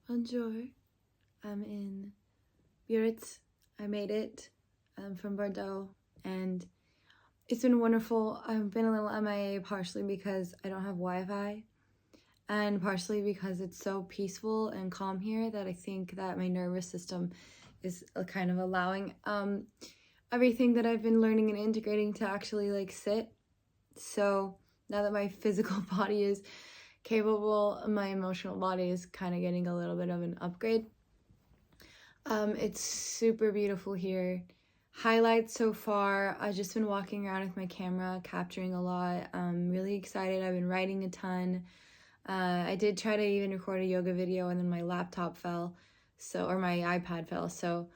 Bonjour. I'm in Biarritz. I made it. I'm from Bordeaux, and it's been wonderful. I've been a little MIA partially because I don't have Wi-Fi, and partially because it's so peaceful and calm here that I think that my nervous system is kind of allowing everything that I've been learning and integrating to actually like sit. So now that my physical body is capable, my emotional body is kind of getting a little bit of an upgrade. It's super beautiful here. Highlights so far, I've just been walking around with my camera, capturing a lot. I'm really excited. I've been writing a ton. I did try to even record a yoga video, and then my laptop fell, or my iPad fell. So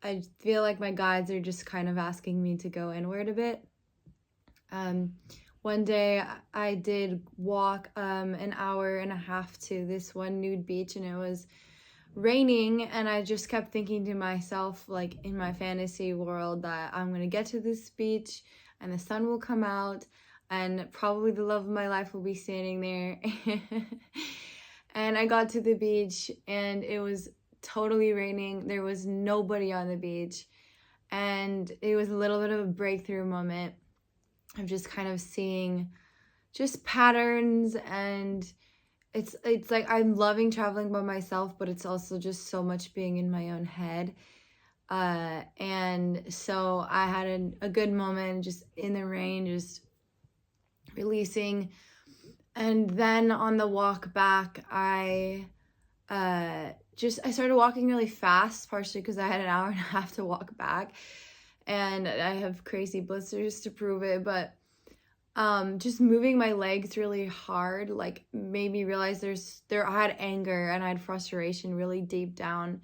I feel like my guides are just kind of asking me to go inward a bit. One day I did walk an hour and a half to this one nude beach, and it was raining, and I just kept thinking to myself, like in my fantasy world, that I'm gonna get to this beach and the sun will come out and probably the love of my life will be standing there. And I got to the beach and it was totally raining. There was nobody on the beach, and it was a little bit of a breakthrough moment of just kind of seeing just patterns. And it's like I'm loving traveling by myself, but it's also just so much being in my own head. And so I had a good moment just in the rain, just releasing. And then on the walk back, I started walking really fast, partially because I had an hour and a half to walk back, and I have crazy blisters to prove it. But just moving my legs really hard, like, made me realize I had anger and I had frustration really deep down,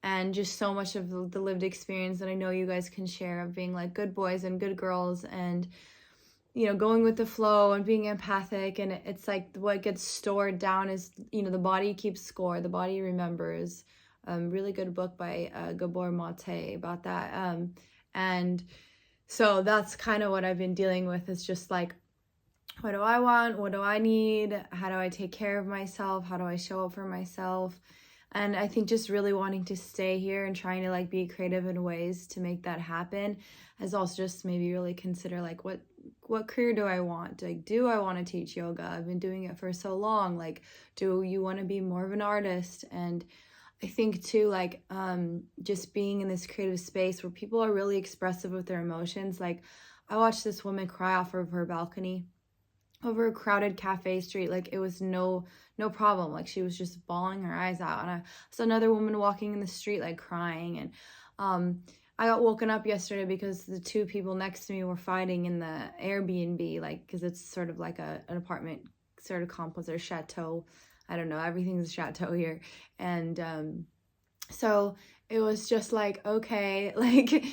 and just so much of the lived experience that I know you guys can share of being like good boys and good girls, and going with the flow and being empathic. And it's like what gets stored down is, the body keeps score, the body remembers. Really good book by Gabor Mate about that. And so that's kind of what I've been dealing with, is just like, what do I want? What do I need? How do I take care of myself? How do I show up for myself? And I think just really wanting to stay here and trying to like be creative in ways to make that happen has also just maybe really consider like what career do I want? Like, do I want to teach yoga? I've been doing it for so long. Like, do you want to be more of an artist? And I think too, like, just being in this creative space where people are really expressive with their emotions. Like, I watched this woman cry off of her balcony over a crowded cafe street. Like, it was no problem. Like, she was just bawling her eyes out. And I saw another woman walking in the street, like, crying. And I got woken up yesterday because the two people next to me were fighting in the Airbnb, like, because it's sort of like an apartment sort of complex or chateau. I don't know, everything's a chateau here. And so it was just like, okay, like,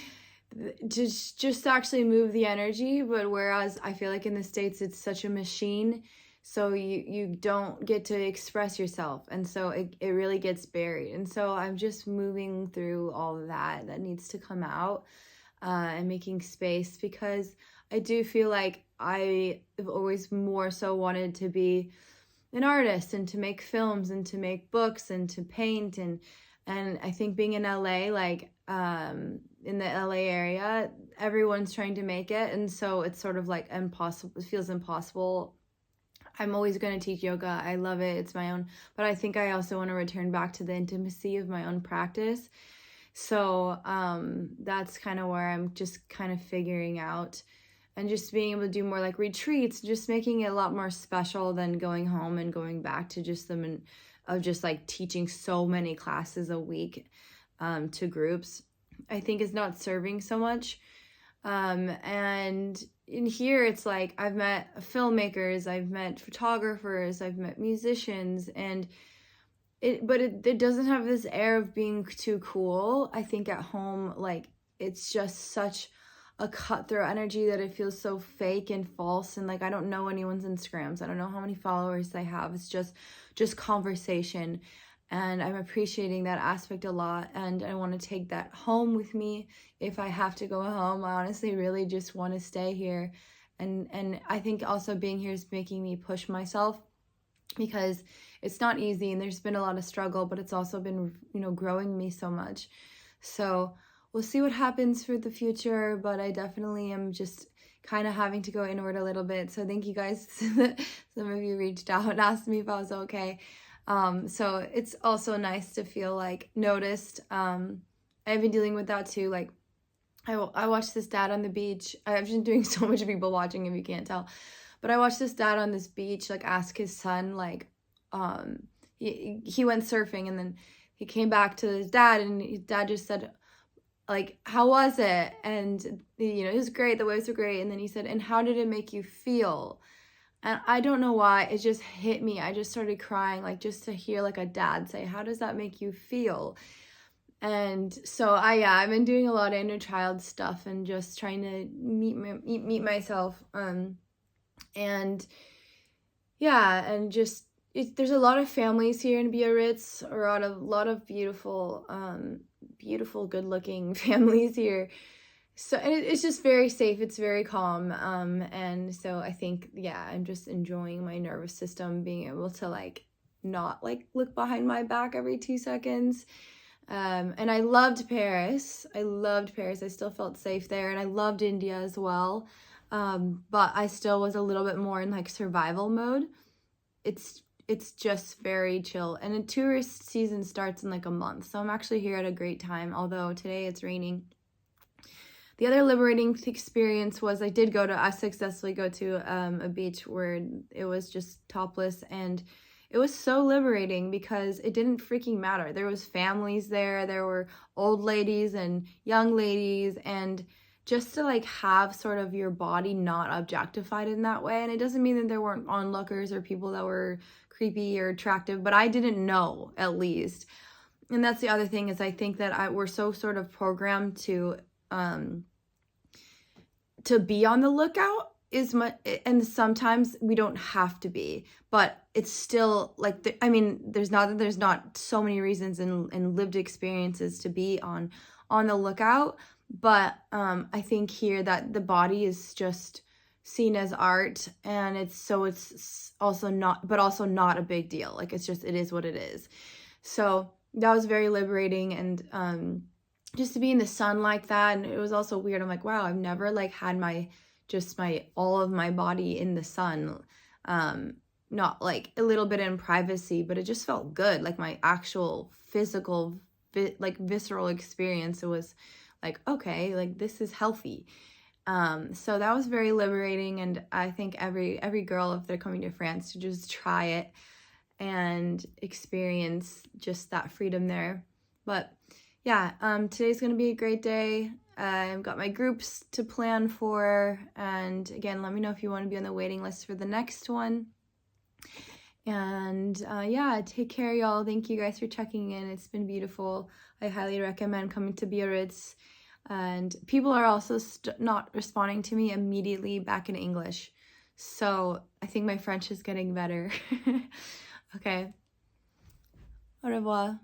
just to actually move the energy. But whereas I feel like in the States it's such a machine, so you don't get to express yourself, and so it really gets buried. And so I'm just moving through all of that needs to come out, and making space, because I do feel like I have always more so wanted to be an artist and to make films and to make books and to paint. And I think being in LA, like, in the LA area, everyone's trying to make it, and so it's sort of like impossible. It feels impossible. I'm always going to teach yoga. I love it. It's my own, but I think I also want to return back to the intimacy of my own practice. So that's kind of where I'm just kind of figuring out, and just being able to do more like retreats, just making it a lot more special than going home and going back to just of just like teaching so many classes a week to groups. I think is not serving so much. And in here, it's like I've met filmmakers, I've met photographers, I've met musicians, and it doesn't have this air of being too cool. I think at home, like, it's just such a cutthroat energy that it feels so fake and false. And like, I don't know anyone's Instagrams. I don't know how many followers they have. It's just conversation. And I'm appreciating that aspect a lot. And I want to take that home with me if I have to go home. I honestly really just want to stay here. And I think also being here is making me push myself, because it's not easy, and there's been a lot of struggle, but it's also been, you know, growing me so much. So we'll see what happens for the future, but I definitely am just kind of having to go inward a little bit. So thank you guys. Some of you reached out and asked me if I was okay. So it's also nice to feel like noticed. I've been dealing with that too. Like I watched this dad on the beach. I've been doing so much people watching, if you can't tell. But I watched this dad on this beach, like, ask his son, like, he went surfing, and then he came back to his dad, and his dad just said, like, how was it? And, you know, it was great. The waves were great. And then he said, and how did it make you feel? And I don't know why, it just hit me. I just started crying, like, just to hear, like, a dad say, how does that make you feel? And so I've been doing a lot of inner child stuff and just trying to meet myself. And yeah, and just, there's a lot of families here in Biarritz, or a lot of beautiful, beautiful, good-looking families here. So, and it's just very safe. It's very calm. And so I think, yeah, I'm just enjoying my nervous system, being able to, like, not, like, look behind my back every 2 seconds. And I loved Paris. I still felt safe there, and I loved India as well. But I still was a little bit more in, like, survival mode. It's just very chill, and the tourist season starts in like a month, so I'm actually here at a great time, although today it's raining. The other liberating experience was I successfully go to a beach where it was just topless, and it was so liberating because it didn't freaking matter. There was families there, there were old ladies and young ladies, and just to, like, have sort of your body not objectified in that way. And it doesn't mean that there weren't onlookers or people that were creepy or attractive, but I didn't know, at least. And that's the other thing, is I think that we're so sort of programmed to be on the lookout and sometimes we don't have to be, but it's still like, there's not so many reasons in lived experiences to be on the lookout. But I think here that the body is just seen as art, and it's also not a big deal. Like, it is what it is. So that was very liberating, and just to be in the sun like that. And it was also weird. I'm like, wow, I've never, like, had all of my body in the sun, not like a little bit in privacy, but it just felt good. Like, my actual physical, visceral experience, it was like, okay, like, this is healthy. So that was very liberating, and I think every girl, if they're coming to France, to just try it and experience just that freedom there. But yeah, today's gonna be a great day. I've got my groups to plan for, and again, let me know if you want to be on the waiting list for the next one. And yeah, take care, y'all. Thank you guys for checking in. It's been beautiful. I highly recommend coming to Biarritz. And people are also not responding to me immediately back in English. So I think my French is getting better. Okay. Au revoir.